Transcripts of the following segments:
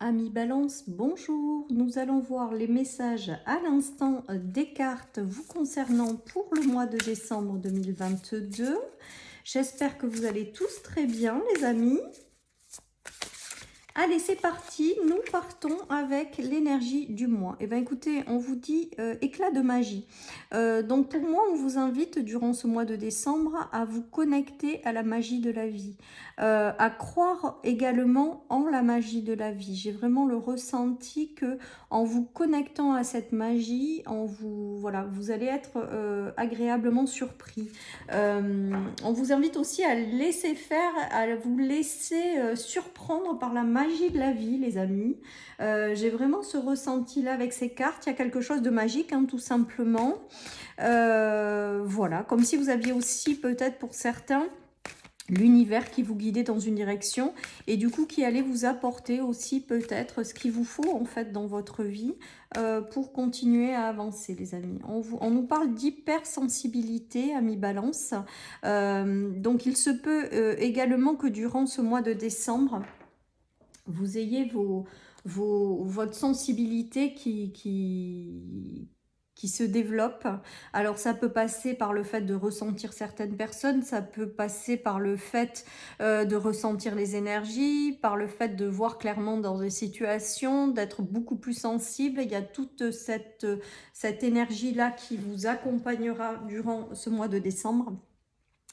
Amis Balance, bonjour. Nous allons voir les messages à l'instant des cartes vous concernant pour le mois de décembre 2022. J'espère que vous allez tous très bien, les amis. Allez, c'est parti, nous partons avec l'énergie du mois. Et bien écoutez, on vous dit éclat de magie. Donc pour moi, on vous invite durant ce mois de décembre à vous connecter à la magie de la vie, à croire également en la magie de la vie. J'ai vraiment le ressenti que en vous connectant à cette magie, voilà, vous allez être agréablement surpris. On vous invite aussi à laisser faire, à vous laisser surprendre par la magie de la vie, les amis. J'ai vraiment ce ressenti-là avec ces cartes. Il y a quelque chose de magique, hein, tout simplement. Voilà, comme si vous aviez aussi peut-être pour certains l'univers qui vous guidait dans une direction et du coup qui allait vous apporter aussi peut-être ce qu'il vous faut en fait dans votre vie pour continuer à avancer, les amis. On nous parle d'hypersensibilité, amis Balance. Donc il se peut également que durant ce mois de décembre, vous ayez votre sensibilité qui se développe. Alors ça peut passer par le fait de ressentir certaines personnes, ça peut passer par le fait de ressentir les énergies, par le fait de voir clairement dans des situations, d'être beaucoup plus sensible. Il y a toute cette énergie-là qui vous accompagnera durant ce mois de décembre.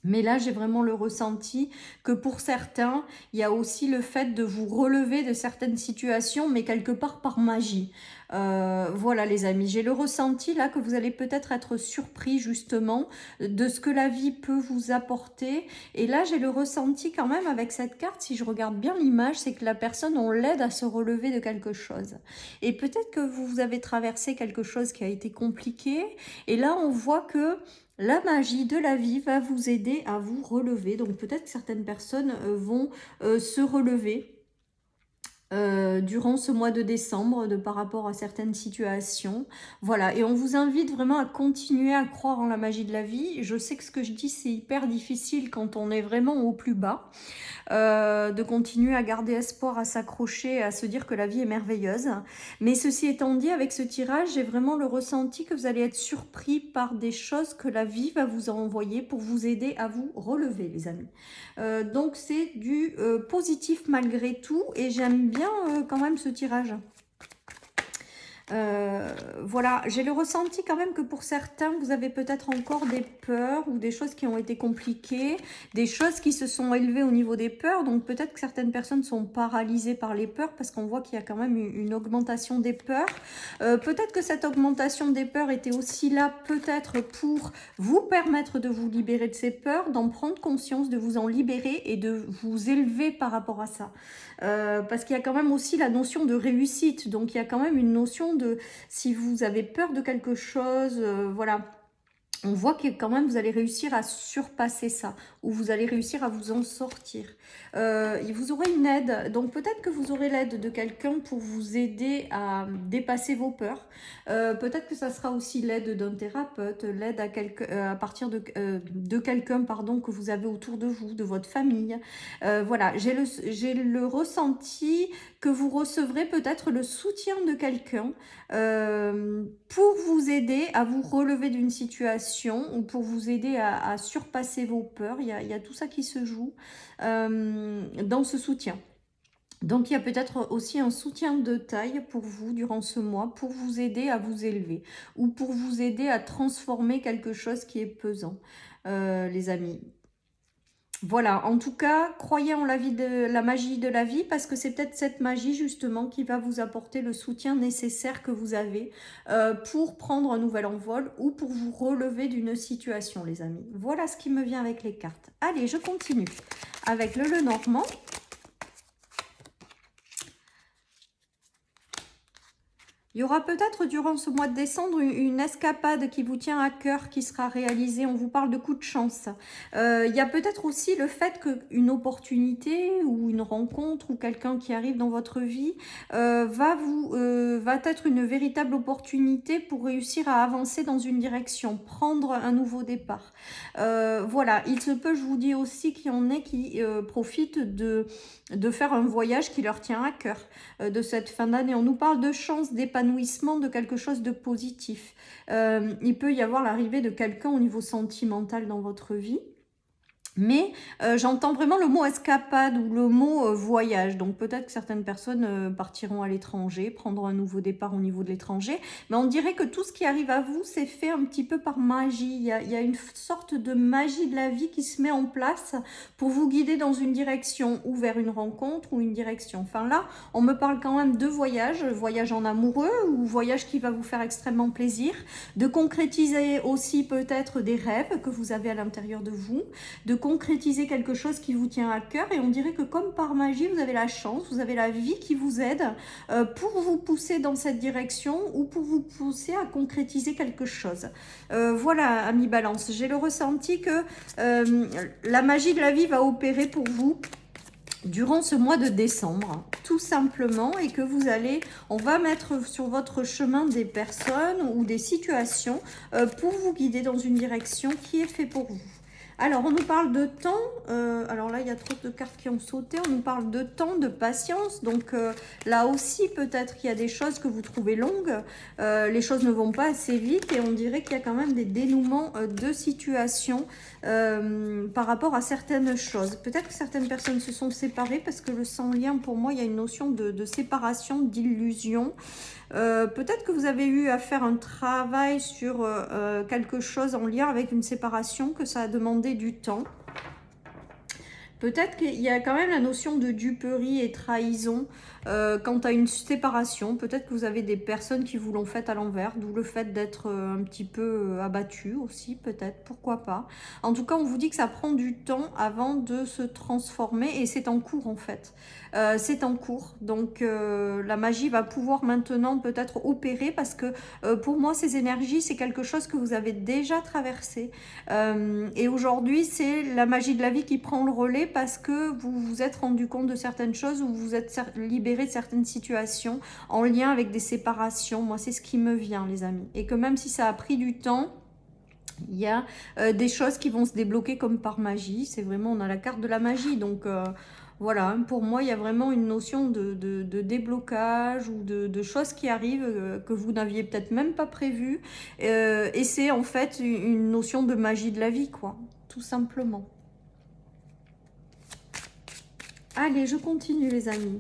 Mais là, j'ai vraiment le ressenti que pour certains, il y a aussi le fait de vous relever de certaines situations, mais quelque part par magie. Voilà les amis, j'ai le ressenti là que vous allez peut-être être surpris justement de ce que la vie peut vous apporter. Et là, j'ai le ressenti quand même avec cette carte, si je regarde bien l'image, c'est que la personne, on l'aide à se relever de quelque chose. Et peut-être que vous avez traversé quelque chose qui a été compliqué. Et là, on voit que la magie de la vie va vous aider à vous relever. Donc peut-être que certaines personnes vont se relever durant ce mois de décembre par rapport à certaines situations. Voilà, et on vous invite vraiment à continuer à croire en la magie de la vie. Je sais que ce que je dis, c'est hyper difficile quand on est vraiment au plus bas. De continuer à garder espoir, à s'accrocher, à se dire que la vie est merveilleuse. Mais ceci étant dit, avec ce tirage, j'ai vraiment le ressenti que vous allez être surpris par des choses que la vie va vous envoyer pour vous aider à vous relever, les amis. Donc c'est du positif malgré tout, et j'aime bien quand même ce tirage. Voilà, j'ai le ressenti quand même que pour certains, vous avez peut-être encore des peurs ou des choses qui ont été compliquées, des choses qui se sont élevées au niveau des peurs. Donc peut-être que certaines personnes sont paralysées par les peurs parce qu'on voit qu'il y a quand même une augmentation des peurs. Peut-être que cette augmentation des peurs était aussi là peut-être pour vous permettre de vous libérer de ces peurs, d'en prendre conscience, de vous en libérer et de vous élever par rapport à ça. Parce qu'il y a quand même aussi la notion de réussite. Donc il y a quand même une notion de si vous avez peur de quelque chose, voilà. On voit que quand même vous allez réussir à surpasser ça, ou vous allez réussir à vous en sortir. Vous aurez une aide, donc peut-être que vous aurez l'aide de quelqu'un pour vous aider à dépasser vos peurs. Peut-être que ça sera aussi l'aide d'un thérapeute, l'aide à partir de quelqu'un pardon, que vous avez autour de vous, de votre famille. Voilà, j'ai le ressenti que vous recevrez peut-être le soutien de quelqu'un pour vous aider à vous relever d'une situation ou pour vous aider à surpasser vos peurs. Il y a tout ça qui se joue dans ce soutien. Donc il y a peut-être aussi un soutien de taille pour vous durant ce mois, pour vous aider à vous élever ou pour vous aider à transformer quelque chose qui est pesant, les amis. Voilà, en tout cas, croyez en la magie de la vie, parce que c'est peut-être cette magie justement qui va vous apporter le soutien nécessaire que vous avez pour prendre un nouvel envol ou pour vous relever d'une situation, les amis. Voilà ce qui me vient avec les cartes. Allez, je continue avec le Lenormand. Il y aura peut-être durant ce mois de décembre une escapade qui vous tient à cœur, qui sera réalisée. On vous parle de coup de chance. Il y a peut-être aussi le fait qu'une opportunité ou une rencontre ou quelqu'un qui arrive dans votre vie va être une véritable opportunité pour réussir à avancer dans une direction, prendre un nouveau départ. Voilà, il se peut, je vous dis aussi qu'il y en ait qui profitent de faire un voyage qui leur tient à cœur de cette fin d'année. On nous parle de chance, d'épanouissement, de quelque chose de positif. Il peut y avoir l'arrivée de quelqu'un au niveau sentimental dans votre vie. Mais j'entends vraiment le mot escapade ou le mot voyage. Donc peut-être que certaines personnes partiront à l'étranger, prendront un nouveau départ au niveau de l'étranger. Mais on dirait que tout ce qui arrive à vous, c'est fait un petit peu par magie. Il y a une sorte de magie de la vie qui se met en place pour vous guider dans une direction ou vers une rencontre ou une direction. Enfin là, on me parle quand même de voyage, voyage en amoureux ou voyage qui va vous faire extrêmement plaisir, de concrétiser aussi peut-être des rêves que vous avez à l'intérieur de vous, de concrétiser quelque chose qui vous tient à cœur, et on dirait que comme par magie, vous avez la chance, vous avez la vie qui vous aide pour vous pousser dans cette direction ou pour vous pousser à concrétiser quelque chose. Voilà, amis Balance, j'ai le ressenti que la magie de la vie va opérer pour vous durant ce mois de décembre, tout simplement, et que on va mettre sur votre chemin des personnes ou des situations pour vous guider dans une direction qui est faite pour vous. Alors, on nous parle de temps. Alors là, il y a trop de cartes qui ont sauté. On nous parle de temps, de patience. Donc là aussi, peut-être qu'il y a des choses que vous trouvez longues. Les choses ne vont pas assez vite et on dirait qu'il y a quand même des dénouements de situations par rapport à certaines choses. Peut-être que certaines personnes se sont séparées parce que le sans-lien, pour moi, il y a une notion de séparation, d'illusion. Peut-être que vous avez eu à faire un travail sur quelque chose en lien avec une séparation, que ça a demandé du temps. Peut-être qu'il y a quand même la notion de duperie et trahison quant à une séparation. Peut-être que vous avez des personnes qui vous l'ont fait à l'envers, d'où le fait d'être un petit peu abattu aussi, peut-être, pourquoi pas. En tout cas, on vous dit que ça prend du temps avant de se transformer et c'est en cours en fait. C'est en cours, donc la magie va pouvoir maintenant peut-être opérer parce que pour moi, ces énergies, c'est quelque chose que vous avez déjà traversé. Et aujourd'hui, c'est la magie de la vie qui prend le relais parce que vous vous êtes rendu compte de certaines choses ou vous êtes libéré de certaines situations en lien avec des séparations. Moi, c'est ce qui me vient, les amis. Et que même si ça a pris du temps, il y a des choses qui vont se débloquer comme par magie. C'est vraiment, on a la carte de la magie, donc... voilà, pour moi, il y a vraiment une notion de déblocage ou de choses qui arrivent que vous n'aviez peut-être même pas prévues. Et c'est en fait une notion de magie de la vie, quoi, tout simplement. Allez, je continue, les amis.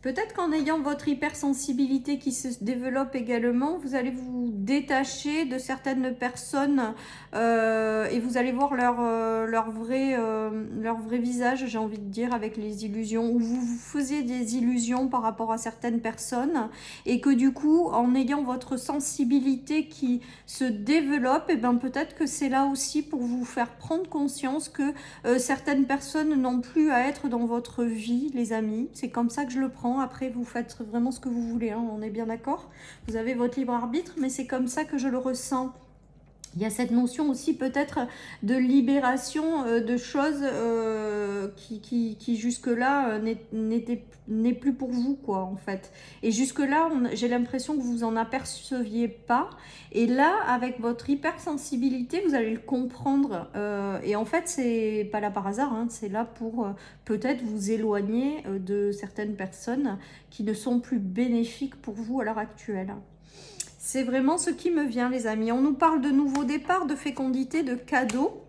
Peut-être qu'en ayant votre hypersensibilité qui se développe également, vous allez vous détacher de certaines personnes et vous allez voir leur vrai visage, j'ai envie de dire, avec les illusions, ou vous vous faisiez des illusions par rapport à certaines personnes et que du coup, en ayant votre sensibilité qui se développe, et ben peut-être que c'est là aussi pour vous faire prendre conscience que certaines personnes n'ont plus à être dans votre vie, les amis. C'est comme ça que je le prends. Après, vous faites vraiment ce que vous voulez, hein, on est bien d'accord. Vous avez votre libre arbitre, mais c'est comme ça que je le ressens. Il y a cette notion aussi peut-être de libération de choses qui jusque-là n'est plus pour vous, quoi, en fait. Et jusque-là, j'ai l'impression que vous en aperceviez pas. Et là, avec votre hypersensibilité, vous allez le comprendre. Et en fait, c'est pas là par hasard, hein, c'est là pour peut-être vous éloigner de certaines personnes qui ne sont plus bénéfiques pour vous à l'heure actuelle. C'est vraiment ce qui me vient, les amis. On nous parle de nouveaux départs, de fécondité, de cadeaux,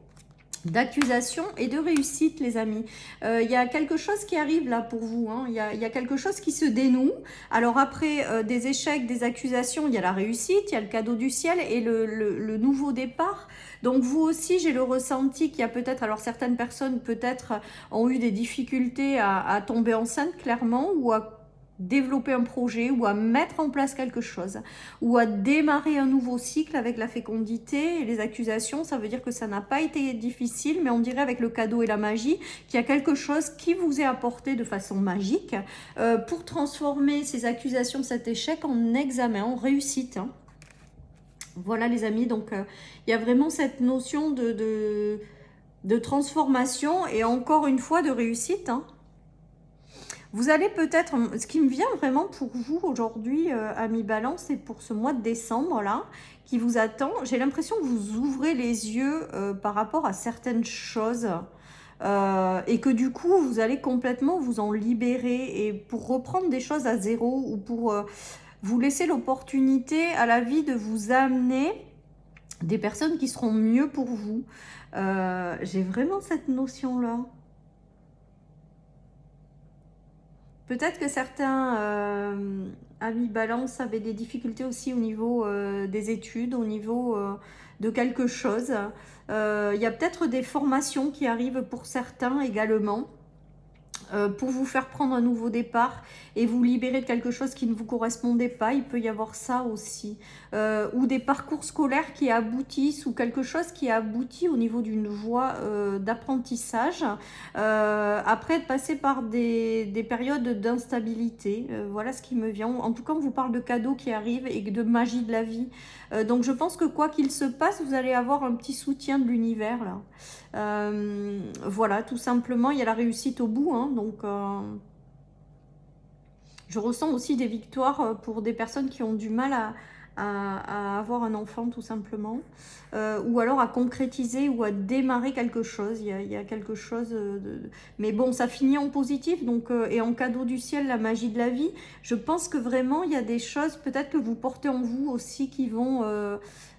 d'accusation et de réussite, les amis. Il y a quelque chose qui arrive là pour vous, hein. Il y a quelque chose qui se dénoue. Alors après des échecs, des accusations, il y a la réussite, il y a le cadeau du ciel et le nouveau départ. Donc vous aussi, j'ai le ressenti qu'il y a peut-être, alors certaines personnes peut-être ont eu des difficultés à tomber enceinte clairement ou à développer un projet ou à mettre en place quelque chose ou à démarrer un nouveau cycle avec la fécondité et les accusations, ça veut dire que ça n'a pas été difficile, mais on dirait avec le cadeau et la magie qu'il y a quelque chose qui vous est apporté de façon magique pour transformer ces accusations, cet échec en examen, en réussite. Hein. Voilà les amis, donc il y a vraiment cette notion de transformation et encore une fois de réussite. Hein. Vous allez peut-être, ce qui me vient vraiment pour vous aujourd'hui, amis Balance, et pour ce mois de décembre là, qui vous attend, j'ai l'impression que vous ouvrez les yeux par rapport à certaines choses et que du coup, vous allez complètement vous en libérer et pour reprendre des choses à zéro ou pour vous laisser l'opportunité à la vie de vous amener des personnes qui seront mieux pour vous. J'ai vraiment cette notion-là. Peut-être que certains amis Balance avaient des difficultés aussi au niveau des études, au niveau de quelque chose. Il y a peut-être des formations qui arrivent pour certains également. Pour vous faire prendre un nouveau départ et vous libérer de quelque chose qui ne vous correspondait pas, il peut y avoir ça aussi. Ou des parcours scolaires qui aboutissent ou quelque chose qui aboutit au niveau d'une voie d'apprentissage. Après être passé par des périodes d'instabilité. Voilà ce qui me vient. En tout cas, on vous parle de cadeaux qui arrivent et de magie de la vie. Donc je pense que quoi qu'il se passe, vous allez avoir un petit soutien de l'univers là. Voilà, tout simplement, il y a la réussite au bout, hein, donc je ressens aussi des victoires pour des personnes qui ont du mal à avoir un enfant tout simplement, ou alors à concrétiser ou à démarrer quelque chose. Il y a quelque chose mais bon, ça finit en positif, donc et en cadeau du ciel, la magie de la vie. Je pense que vraiment il y a des choses peut-être que vous portez en vous aussi qui vont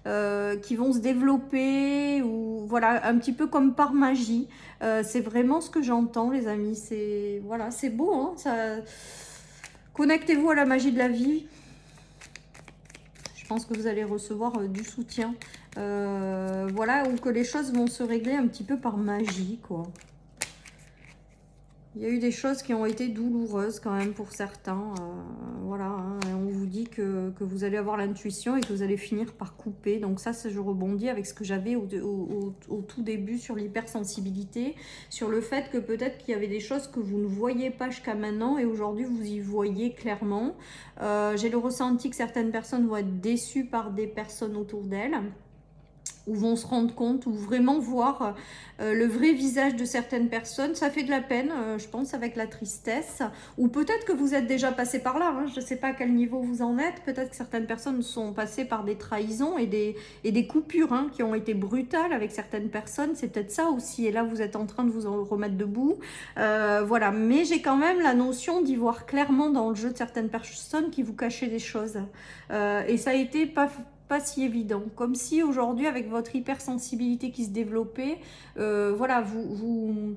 se développer, ou voilà, un petit peu comme par magie. C'est vraiment ce que j'entends les amis. C'est voilà, c'est beau, hein, ça... Connectez-vous à la magie de la vie. Je pense que vous allez recevoir du soutien. Voilà, ou que les choses vont se régler un petit peu par magie, quoi. Il y a eu des choses qui ont été douloureuses quand même pour certains. Voilà, hein, on vous dit que vous allez avoir l'intuition et que vous allez finir par couper. Donc ça, je rebondis avec ce que j'avais au tout début sur l'hypersensibilité, sur le fait que peut-être qu'il y avait des choses que vous ne voyez pas jusqu'à maintenant et aujourd'hui vous y voyez clairement. J'ai le ressenti que certaines personnes vont être déçues par des personnes autour d'elles, ou vont se rendre compte, ou vraiment voir le vrai visage de certaines personnes. Ça fait de la peine, je pense, avec la tristesse. Ou peut-être que vous êtes déjà passé par là, hein. Je ne sais pas à quel niveau vous en êtes. Peut-être que certaines personnes sont passées par des trahisons et des coupures hein, qui ont été brutales avec certaines personnes. C'est peut-être ça aussi. Et là, vous êtes en train de vous en remettre debout. Voilà. Mais j'ai quand même la notion d'y voir clairement dans le jeu de certaines personnes qui vous cachaient des choses. Et ça a été pas si évident, comme si aujourd'hui avec votre hypersensibilité qui se développait, voilà, vous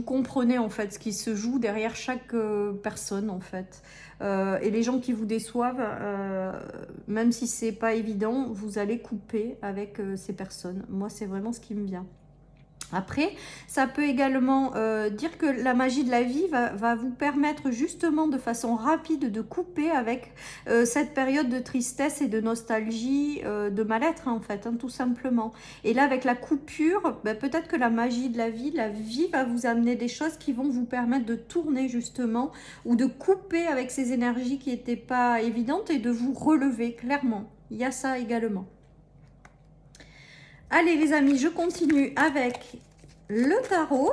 comprenez en fait ce qui se joue derrière chaque personne en fait, et les gens qui vous déçoivent, même si c'est pas évident, vous allez couper avec ces personnes. Moi c'est vraiment ce qui me vient. Après, ça peut également dire que la magie de la vie va vous permettre justement de façon rapide de couper avec cette période de tristesse et de nostalgie, de mal-être hein, en fait, hein, tout simplement. Et là, avec la coupure, ben, peut-être que la magie de la vie va vous amener des choses qui vont vous permettre de tourner justement, ou de couper avec ces énergies qui n'étaient pas évidentes et de vous relever clairement. Il y a ça également. Allez les amis, je continue avec le tarot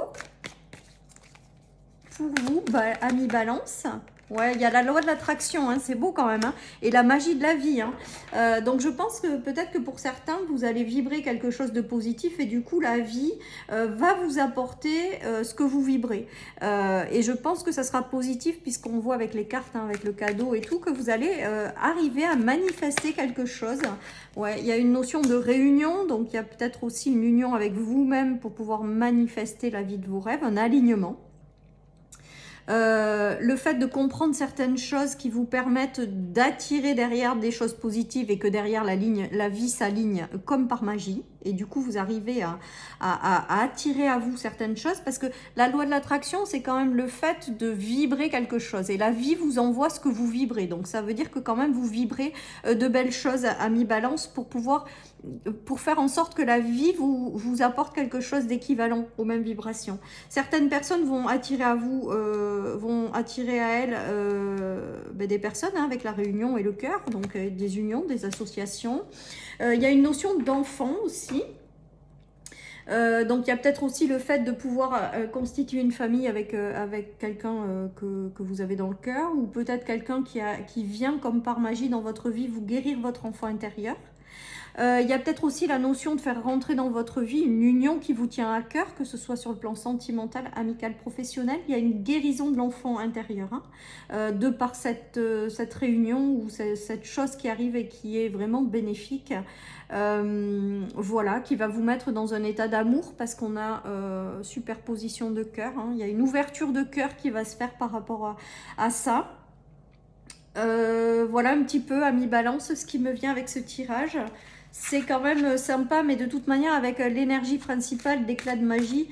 pour vous, amis Balance. Ouais, il y a la loi de l'attraction, hein, c'est beau quand même, hein, et la magie de la vie. Hein. Donc je pense que peut-être que pour certains, vous allez vibrer quelque chose de positif et du coup la vie va vous apporter ce que vous vibrez. Et je pense que ça sera positif puisqu'on voit avec les cartes, hein, avec le cadeau et tout, que vous allez arriver à manifester quelque chose. Ouais, il y a une notion de réunion, donc il y a peut-être aussi une union avec vous-même pour pouvoir manifester la vie de vos rêves, un alignement. Le fait de comprendre certaines choses qui vous permettent d'attirer derrière des choses positives et que derrière la vie s'aligne comme par magie. Et du coup, vous arrivez à attirer à vous certaines choses parce que la loi de l'attraction, c'est quand même le fait de vibrer quelque chose. Et la vie vous envoie ce que vous vibrez. Donc, ça veut dire que quand même, vous vibrez de belles choses à mi-balance pour faire en sorte que la vie vous apporte quelque chose d'équivalent aux mêmes vibrations. Certaines personnes vont attirer à vous, vont attirer à elles des personnes avec la réunion et le cœur, donc des unions, des associations. Il y a une notion d'enfant aussi. Donc il y a peut-être aussi le fait de pouvoir constituer une famille avec quelqu'un que vous avez dans le cœur, ou peut-être quelqu'un qui vient comme par magie dans votre vie vous guérir votre enfant intérieur. Il y a peut-être aussi la notion de faire rentrer dans votre vie une union qui vous tient à cœur, que ce soit sur le plan sentimental, amical, professionnel. Il y a une guérison de l'enfant intérieur, de par cette réunion ou cette chose qui arrive et qui est vraiment bénéfique. Voilà, qui va vous mettre dans un état d'amour parce qu'on a superposition de cœur. Il y a une ouverture de cœur qui va se faire par rapport à ça. Voilà un petit peu à mi-balance ce qui me vient avec ce tirage. C'est quand même sympa, mais de toute manière, avec l'énergie principale d'éclat de magie,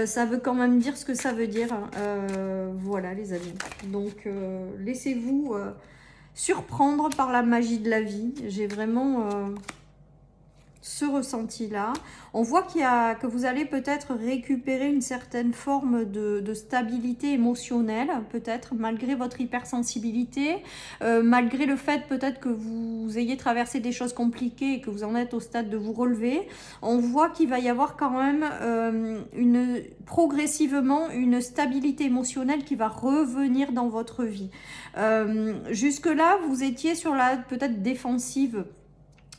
ça veut quand même dire ce que ça veut dire. Voilà, les amis. Donc, laissez-vous surprendre par la magie de la vie. J'ai vraiment ce ressenti-là. On voit que vous allez peut-être récupérer une certaine forme de stabilité émotionnelle, peut-être, malgré votre hypersensibilité, malgré le fait peut-être que vous ayez traversé des choses compliquées et que vous en êtes au stade de vous relever. On voit qu'il va y avoir quand même progressivement une stabilité émotionnelle qui va revenir dans votre vie. Jusque-là, vous étiez sur la peut-être défensive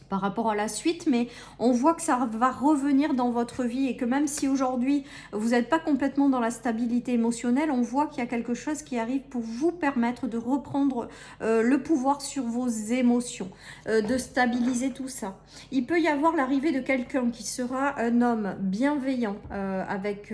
par rapport à la suite, mais on voit que ça va revenir dans votre vie et que même si aujourd'hui vous n'êtes pas complètement dans la stabilité émotionnelle, on voit qu'il y a quelque chose qui arrive pour vous permettre de reprendre le pouvoir sur vos émotions, de stabiliser tout ça. Il peut y avoir l'arrivée de quelqu'un qui sera un homme bienveillant, avec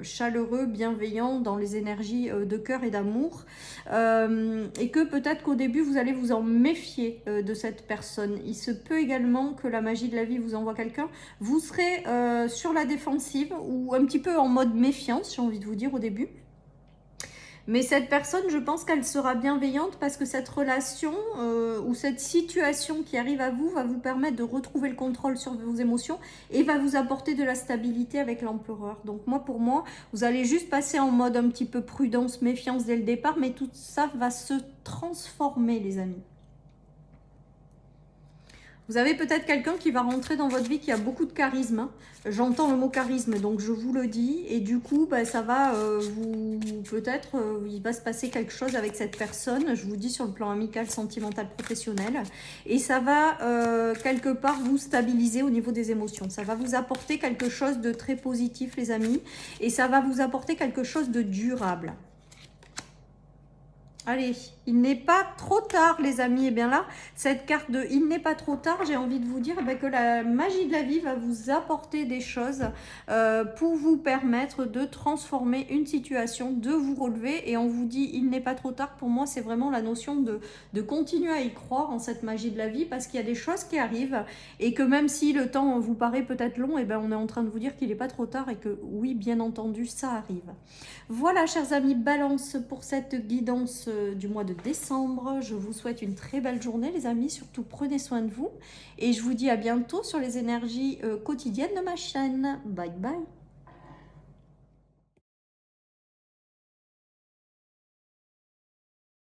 chaleureux, bienveillant dans les énergies de cœur et d'amour, et que peut-être qu'au début vous allez vous en méfier de cette personne. Il se peut également que la magie de la vie vous envoie quelqu'un. Vous serez sur la défensive ou un petit peu en mode méfiance, j'ai envie de vous dire au début. Mais cette personne, je pense qu'elle sera bienveillante parce que cette relation ou cette situation qui arrive à vous va vous permettre de retrouver le contrôle sur vos émotions et va vous apporter de la stabilité avec l'empereur. Donc pour moi, vous allez juste passer en mode un petit peu prudence, méfiance dès le départ, mais tout ça va se transformer, les amis. Vous avez peut-être quelqu'un qui va rentrer dans votre vie qui a beaucoup de charisme. J'entends le mot charisme, donc je vous le dis. Et du coup, ça va peut-être, il va se passer quelque chose avec cette personne. Je vous dis sur le plan amical, sentimental, professionnel. Et ça va quelque part vous stabiliser au niveau des émotions. Ça va vous apporter quelque chose de très positif, les amis. Et ça va vous apporter quelque chose de durable. Allez, il n'est pas trop tard, les amis. Et bien là, cette carte de « il n'est pas trop tard », j'ai envie de vous dire que la magie de la vie va vous apporter des choses pour vous permettre de transformer une situation, de vous relever. Et on vous dit « il n'est pas trop tard », pour moi, c'est vraiment la notion de continuer à y croire en cette magie de la vie parce qu'il y a des choses qui arrivent et que même si le temps vous paraît peut-être long, on est en train de vous dire qu'il n'est pas trop tard et que oui, bien entendu, ça arrive. Voilà, chers amis, balance pour cette guidance du mois de décembre. Je vous souhaite une très belle journée, les amis. Surtout, prenez soin de vous. Et je vous dis à bientôt sur les énergies quotidiennes de ma chaîne. Bye bye.